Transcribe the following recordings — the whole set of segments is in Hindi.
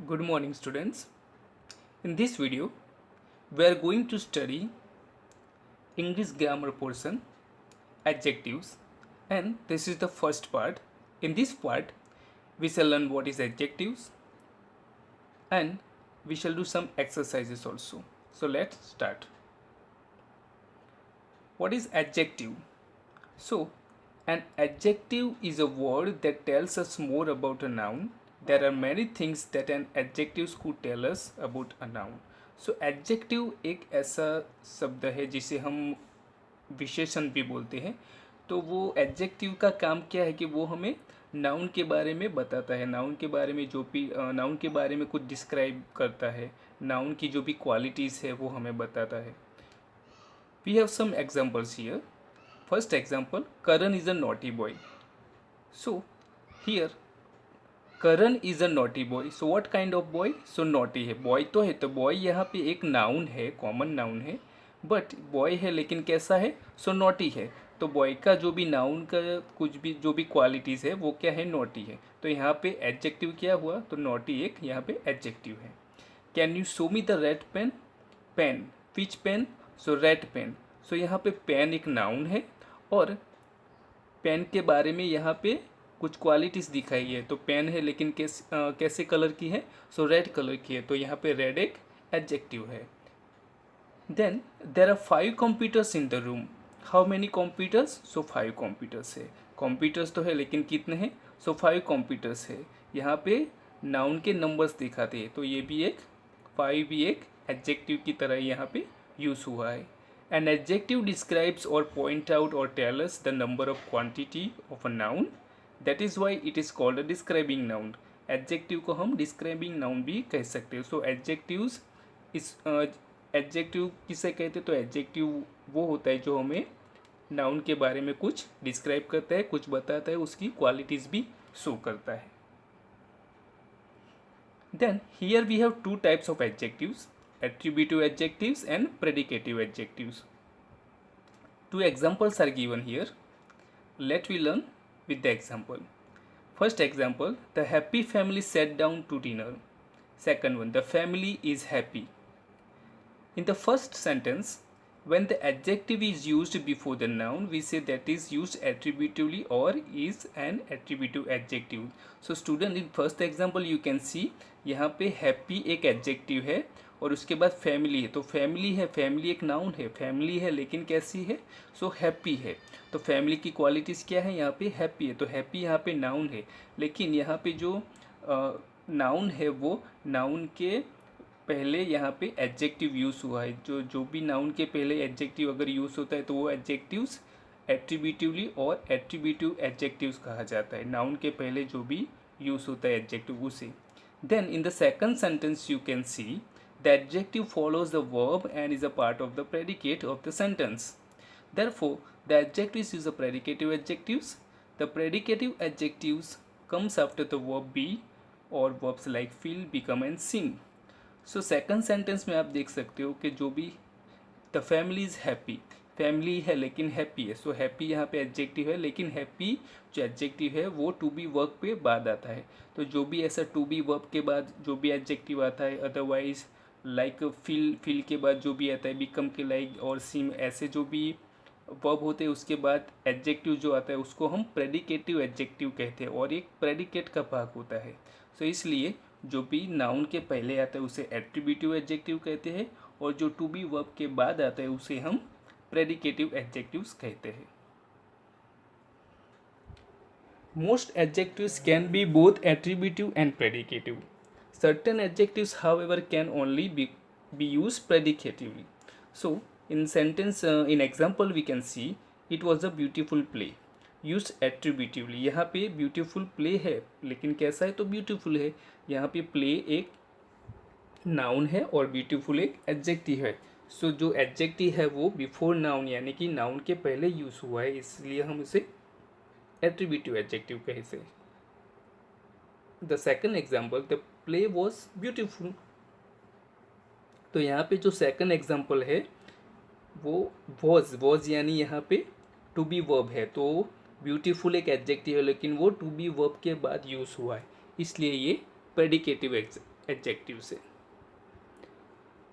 Good morning, students. In this video, we are going to study English grammar portion, adjectives, and this is the first part. In this part, we shall learn what is adjectives and we shall do some exercises also. So let's start. What is adjective? So, an adjective is a word that tells us more about a noun. There are many things that an adjective could tell us about a noun. So adjective एक ऐसा शब्द है जिसे हम विशेषण भी बोलते हैं. तो वो एडजेक्टिव का काम क्या है कि वो हमें नाउन के बारे में बताता है. नाउन के बारे में जो भी नाउन के बारे में कुछ डिस्क्राइब करता है. नाउन की जो भी क्वालिटीज़ है वो हमें बताता है. We have some examples here. First example, Karan is a naughty boy. So here Karan is a naughty boy. So what kind of boy? So naughty है. Boy तो है, तो boy यहाँ पे एक नाउन है, कॉमन नाउन है, बट बॉय है लेकिन कैसा है? सो नॉटी है. तो बॉय का जो भी नाउन का कुछ भी जो भी क्वालिटीज़ है वो क्या है? नॉटी है. तो यहाँ पे एडजेक्टिव क्या हुआ? तो नॉटी एक यहाँ पे एडजेक्टिव है. Can you show me the red pen? Pen, which pen? So red pen. So यहाँ पे पेन एक नाउन है और पेन के बारे में यहाँ पे कुछ क्वालिटीज़ दिखाई है. तो पेन है लेकिन कैसे कलर की है? सो रेड कलर की है. तो यहाँ पे रेड एक एडजेक्टिव है. Then there are 5 computers in the room. How many computers? So 5 computers है. कंप्यूटर्स तो है लेकिन कितने हैं? सो 5 कंप्यूटर्स है. यहाँ पे नाउन के नंबर्स दिखाते हैं. तो ये भी एक 5 भी एक एडजेक्टिव की तरह यहाँ पे यूज़ हुआ है. An adjective describes or point out or tell us the number of quantity of a noun. That is why it is called a describing noun. Adjective को हम describing noun भी कह सकते हैं. So adjectives इस adjective किसे कहते हैं? तो adjective वो होता है जो हमें नाउन के बारे में कुछ डिस्क्राइब करता है, कुछ बताता है, उसकी क्वालिटीज़ भी शो करता है. Then here we have two types of adjectives, attributive adjectives and predicative adjectives. Two examples are given here. Let we learn with the example. First example, the happy family sat down to dinner. Second one, the family is happy. In the first sentence, when the adjective is used before the noun, we say that is used attributively or is an attributive adjective. So student, in first example you can see यहाँ पे happy एक adjective है और उसके बाद family है. तो family है, family एक noun है, family है लेकिन कैसी है? So happy है. तो family की qualities क्या है? यहाँ पे happy है. तो happy यहाँ पे noun है, लेकिन यहाँ पे जो noun है वो noun के पहले यहाँ पे एडजेक्टिव यूज़ हुआ है. जो भी नाउन के पहले एडजेक्टिव अगर यूज़ होता है तो वो एडजेक्टिव्स एट्रीब्यूटिवली और एट्रीब्यूटिव एडजेक्टिव्स कहा जाता है. नाउन के पहले जो भी यूज़ होता है एडजेक्टिव उसे. Then in the second sentence you can see the adjective follows the verb and is a part of the predicate of the sentence. Therefore, the adjectives is the predicative adjectives. The predicative adjectives comes after the verb be or verbs like feel, become and sing. So second sentence में आप देख सकते हो कि जो भी the family is happy, family है लेकिन हैप्पी है. सो हैप्पी यहाँ पे एडजेक्टिव है लेकिन हैप्पी जो एडजेक्टिव है वो टू बी वर्ब पे बाद आता है. तो जो भी ऐसा टू बी वर्ब के बाद जो भी एडजेक्टिव आता है, अदरवाइज लाइक फील के बाद जो भी आता है, बिकम के लाइक और सिम, ऐसे जो भी वर्ब होते हैं उसके बाद एडजेक्टिव जो आता है उसको हम प्रेडिकेटिव एडजेक्टिव कहते हैं और एक प्रेडिकेट का भाग होता है. सो इसलिए जो भी नाउन के पहले आता है उसे एट्रीब्यूटिव एडजेक्टिव कहते हैं और जो टू बी वर्ब के बाद आता है उसे हम प्रेडिकेटिव एडजेक्टिव्स कहते हैं. Most adjectives can be both attributive and predicative. Certain adjectives however can only be use predicatively. So in sentence in example we can see it was a beautiful play, used attributively. यहाँ पे beautiful play है लेकिन कैसा है? तो beautiful है. यहाँ पे play एक noun है और beautiful एक adjective है. सो जो adjective है वो before noun यानी कि noun के पहले यूज़ हुआ है, इसलिए हम उसे attributive adjective कहते हैं. The second example, the play was beautiful. तो यहाँ पे जो second example है वो वॉज यानी यहाँ पे टू बी वर्ब है. तो ब्यूटीफुल एक एडजेक्टिव है लेकिन वो टू बी वर्ब के बाद यूज़ हुआ है, इसलिए ये प्रेडिकेटिव एडजेक्टिव से।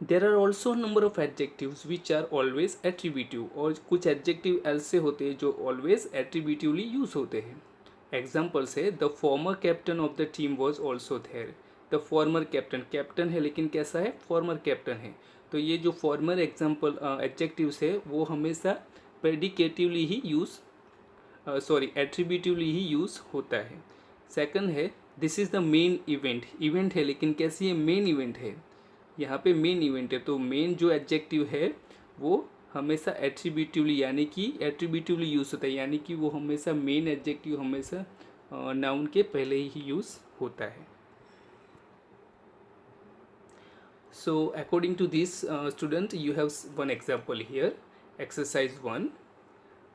There are also number of adjectives which are always attributive, और कुछ एडजेक्टिव ऐसे होते हैं जो ऑलवेज एट्रीब्यूटिवली यूज होते हैं। एग्जाम्पल्स है the former captain of the team was also there. The former captain, captain है लेकिन कैसा है, फॉर्मर कैप्टन है। तो ये जो फॉर्मर एग्जाम्पल एडजेक्टिव्स है वो हमेशा प्रेडिकेटिवली ही यूज एट्रीब्यूटिवली ही यूज होता है। सेकंड है this is the main event, event है लेकिन कैसी है, मेन इवेंट है। यहाँ पे मेन इवेंट है तो मेन जो एडजेक्टिव है वो हमेशा एट्रीब्यूटिवली यानी कि एट्रीब्यूटिवली यूज़ होता है, यानी कि वो हमेशा मेन एडजेक्टिव हमेशा नाउन के पहले ही यूज़ होता है। So according to this student, you have one example here. Exercise 1.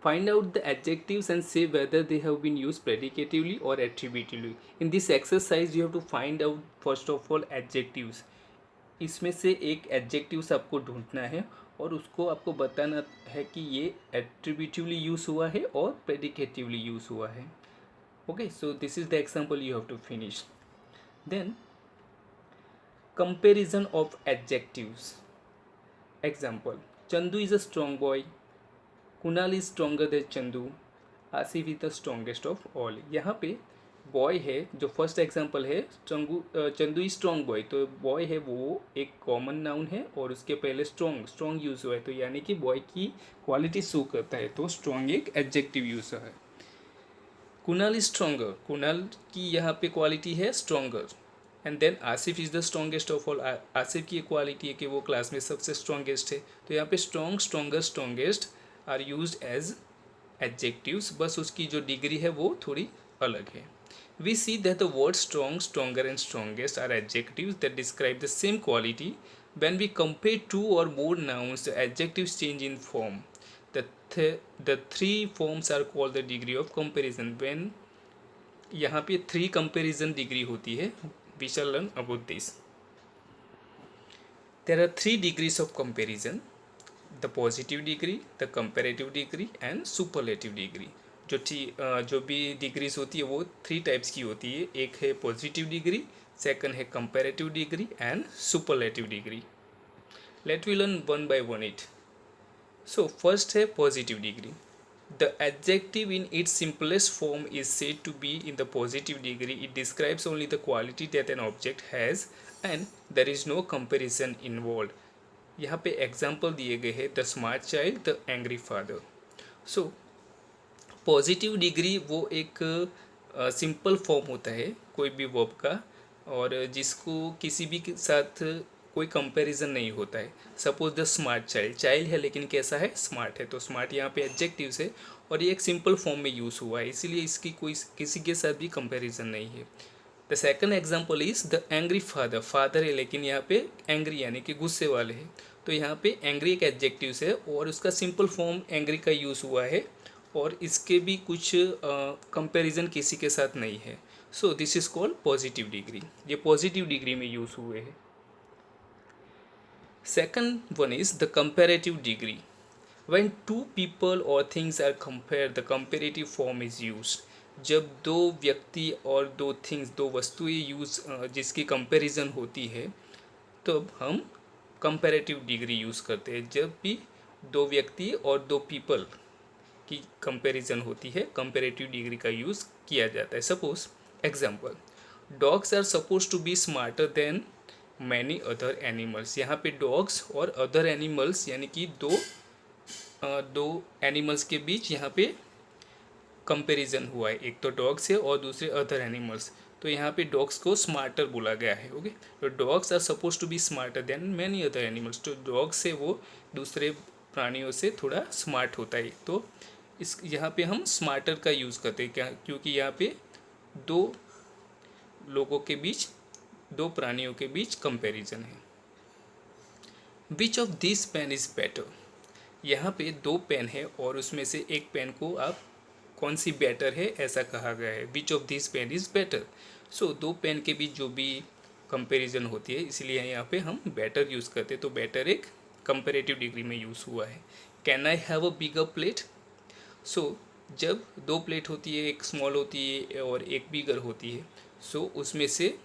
Find out the adjectives and say whether they have been used predicatively or attributively. In this exercise you have to find out first of all adjectives. इसमें से एक एडजेक्टिव्स आपको ढूंढना है और उसको आपको बताना है कि ये एट्रीब्यूटिवली यूज़ हुआ है और प्रेडिकेटिवली यूज़ हुआ है। Okay, so this is the example you have to finish. Then comparison of adjectives. Example: Chandu is a strong boy. Kunal is stronger than Chandu. Asif is the strongest of all. यहाँ पे बॉय है, जो फर्स्ट एग्जांपल है चंदू इज स्ट्रॉन्ग बॉय, तो बॉय है वो एक कॉमन नाउन है और उसके पहले स्ट्रॉन्ग यूज हुआ है, तो यानी कि बॉय की क्वालिटी शो करता है, तो स्ट्रॉन्ग एक एडजेक्टिव यूज है। कुणाल इज स्ट्रॉन्गर, कुणाल की यहाँ पे क्वालिटी है stronger. And then Asif is the strongest of all, Asif की क्वालिटी है कि वो क्लास में सबसे स्ट्रॉन्गेस्ट है, तो यहाँ पे strong, stronger, strongest are used as adjectives, बस उसकी जो डिग्री है वो थोड़ी अलग है। We see that the word strong, stronger and strongest are adjectives that describe the same quality. When we compare two or more nouns the adjectives change in form. The three forms are called the degree of comparison. When यहाँ पे 3 कंपेरिजन डिग्री होती है, we shall learn about this. There are 3 degrees of comparison: the positive degree, the comparative degree and superlative degree. जो भी डिग्रीज होती है वो 3 टाइप्स की होती है। एक है पॉजिटिव डिग्री, सेकंड है comparative degree and superlative degree. Let we learn one by one it. So first है positive degree. The adjective in its simplest form is said to be in the positive degree. It describes only the quality that an object has and there is no comparison involved. यहाँ पे एग्जाम्पल दिए गए हैं the smart child, the angry father. So positive degree वो एक सिंपल फॉर्म होता है कोई भी वर्ब का, और जिसको किसी भी के साथ कोई कंपैरिजन नहीं होता है। Suppose the smart child, child है लेकिन कैसा है, स्मार्ट है, तो स्मार्ट यहाँ पे एडजेक्टिव है और ये एक सिंपल फॉर्म में यूज़ हुआ है, इसीलिए इसकी कोई किसी के साथ भी कंपैरिजन नहीं है। The second example is the angry father, father है लेकिन यहाँ पे एंग्री यानी कि गुस्से वाले हैं, तो यहाँ पे एंग्री एक एडजेक्टिव है और उसका सिंपल फॉर्म एंग्री का यूज़ हुआ है और इसके भी कुछ कंपैरिजन किसी के साथ नहीं है। So this is called positive degree, ये पॉजिटिव डिग्री में यूज़ हुए हैं। Second one is the comparative degree. When two people or things are compared, the comparative form is used. जब दो व्यक्ति और दो थिंग्स, दो वस्तुएं यूज़ जिसकी कंपैरिजन होती है तब हम कंपैरेटिव डिग्री यूज़ करते हैं। जब भी दो व्यक्ति और दो पीपल की कंपैरिजन होती है कंपैरेटिव डिग्री का यूज़ किया जाता है। Suppose example, dogs are suppose to be smarter than many other animals. यहाँ पे डॉग्स और अदर एनिमल्स यानी कि दो एनिमल्स के बीच यहाँ पे कंपैरिजन हुआ है, एक तो डॉग्स है और दूसरे अदर एनिमल्स, तो यहाँ पे डॉग्स को स्मार्टर बोला गया है। ओके, तो dogs are suppose to be smarter than many other animals, तो डॉग्स से वो दूसरे प्राणियों से थोड़ा स्मार्ट होता है, तो इस यहाँ पे हम स्मार्टर का यूज़ करते हैं, क्या, क्योंकि यहाँ पे दो लोगों के बीच, दो प्राणियों के बीच कंपैरिजन है। Which of this pen is better, यहाँ पे दो पेन है और उसमें से एक पेन को आप कौन सी बेटर है ऐसा कहा गया है, which of this pen is better. So दो पेन के बीच जो भी कंपैरिजन होती है इसलिए यहाँ पे हम बेटर यूज़ करते हैं, तो बेटर एक कंपैरेटिव डिग्री में यूज़ हुआ है। Can I have a bigger plate, so जब दो प्लेट होती है, एक स्मॉल होती है और एक बिगर होती है, सो उसमें से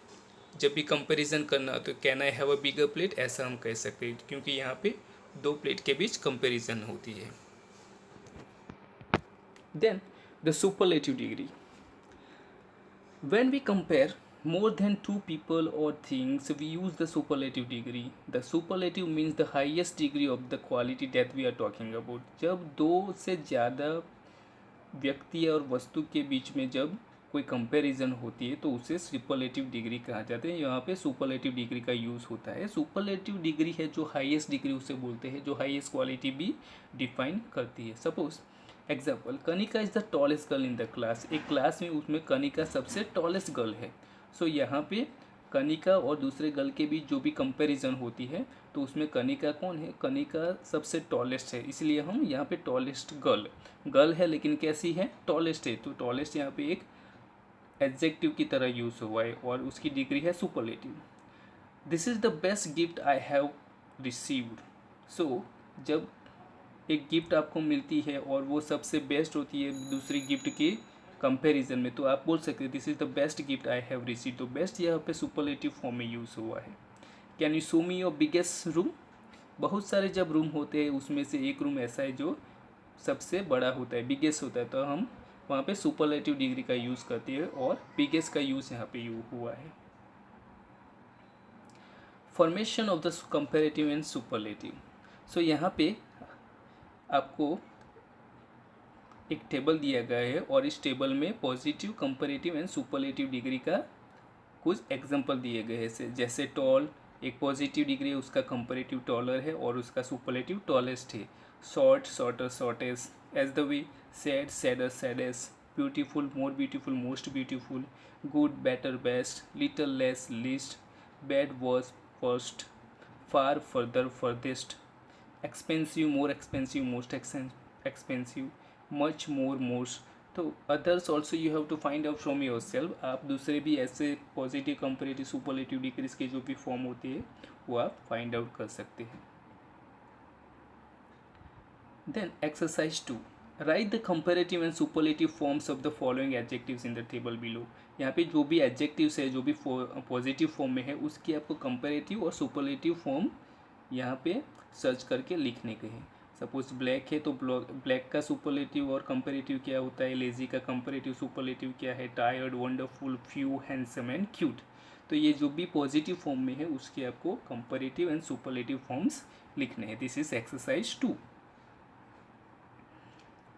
जब भी कंपैरिजन करना तो can I have a bigger plate, ऐसा हम कह सकते हैं, क्योंकि यहाँ पे दो प्लेट के बीच कंपैरिजन होती है। Then the superlative degree, when we compare more than two people or things, we use the superlative degree. The superlative means the highest degree of the quality that we are talking about. जब दो से ज़्यादा व्यक्ति और वस्तु के बीच में जब कोई कंपैरिजन होती है तो उसे सुपरलेटिव डिग्री कहा जाता है। यहाँ पे सुपरलेटिव डिग्री का यूज़ होता है। सुपरलेटिव डिग्री है जो हाईएस्ट डिग्री उसे बोलते हैं, जो हाईएस्ट क्वालिटी भी डिफाइन करती है। Suppose example, Kanika is the tallest girl in the class. एक क्लास में उसमें कनिका सबसे टॉलेस्ट गर्ल है। सो यहाँ पे कनिका और दूसरे गर्ल के बीच जो भी कंपैरिजन होती है तो उसमें कनिका कौन है, कनिका सबसे टॉलेस्ट है, इसलिए हम यहाँ पे टॉलेस्ट गर्ल है लेकिन कैसी है, टॉलेस्ट है। तो टॉलेस्ट यहाँ पे एक एडजेक्टिव की तरह यूज़ हुआ है और उसकी डिग्री है superlative. This is the best gift I have received. So जब एक गिफ्ट आपको मिलती है और वो सबसे बेस्ट होती है दूसरी गिफ्ट के कंपैरिजन में, तो आप बोल सकते हैं this is the best gift I have received. तो बेस्ट यहाँ पे सुपरलेटिव फॉर्म में यूज़ हुआ है। Can you show me your biggest room. बहुत सारे जब रूम होते हैं उसमें से एक रूम ऐसा है जो सबसे बड़ा होता है, बिगेस्ट होता है, तो हम वहाँ पे सुपरलेटिव डिग्री का यूज़ करते हैं और बिगेस्ट का यूज़ यहाँ पे हुआ है। Formation of the comparative and superlative. So यहाँ पे आपको एक टेबल दिया गया है और इस टेबल में positive, comparative and superlative degree का कुछ एग्जांपल दिए गए हैं। जैसे टॉल एक पॉजिटिव डिग्री है, उसका कंपैरेटिव टॉलर है और उसका सुपरलेटिव टॉलेस्ट है। Short, shorter, shortest. As the way, sad, sadder, saddest. Beautiful, more beautiful, most beautiful. Good, better, best. Little, less, least. Bad, worst, worst. Far, further, furthest. Expensive, more expensive, most expensive. Much, more, most. तो others also you have to find out from your self. आप दूसरे भी ऐसे पॉजिटिव, कंपैरेटिव, सुपरलेटिव डिग्रीज के जो भी फॉर्म होते हैं वो आप फाइंड आउट कर सकते हैं। Then exercise 2, write the comparative and superlative forms of the following adjectives in the table below. यहाँ पे जो भी एडजेक्टिव्स है, जो भी पॉजिटिव फॉर्म में है, उसकी आपको कंपैरेटिव और सुपरलेटिव फॉर्म यहाँ पे सर्च करके लिखने के हैं। सपोज ब्लैक है तो ब्लैक का सुपरलेटिव और कंपैरेटिव क्या होता है, लेजी का कंपैरेटिव सुपरलेटिव क्या है, tired, wonderful, few, handsome and cute. तो ये जो भी पॉजिटिव फॉर्म में है उसके आपको कंपैरेटिव एंड सुपरलेटिव फॉर्म्स लिखने हैं। This is exercise 2।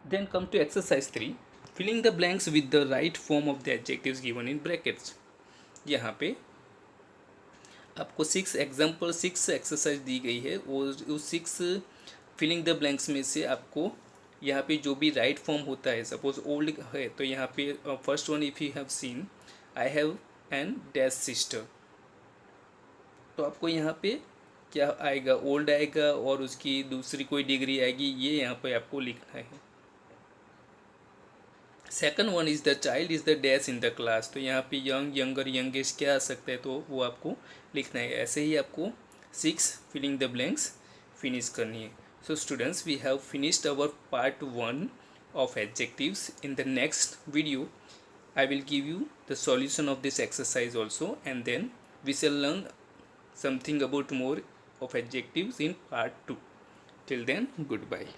Then come to exercise 3, filling the blanks with the right form of the adjectives given in brackets. यहाँ पे आपको 6 एक्सरसाइज दी गई है और उस 6 फिलिंग द ब्लैंक्स में से आपको यहाँ पे जो भी राइट फॉर्म होता है, सपोज ओल्ड है तो यहाँ पे first one, if you have seen I have an dash sister, तो आपको यहाँ पे क्या आएगा, ओल्ड आएगा और उसकी दूसरी कोई डिग्री आएगी, ये यहाँ पे आपको लिखना है। Second one is the child is the dash in the class, तो यहाँ पे यंग, यंगर, यंगेस्ट क्या आ सकता है, तो वो आपको लिखना है। ऐसे ही आपको 6 फिलिंग द ब्लैंक्स फिनिश करनी है। So students, we have finished our part 1 of adjectives. In the next video, I will give you the solution of this exercise also, and then we shall learn something about more of adjectives in part 2. Till then, goodbye.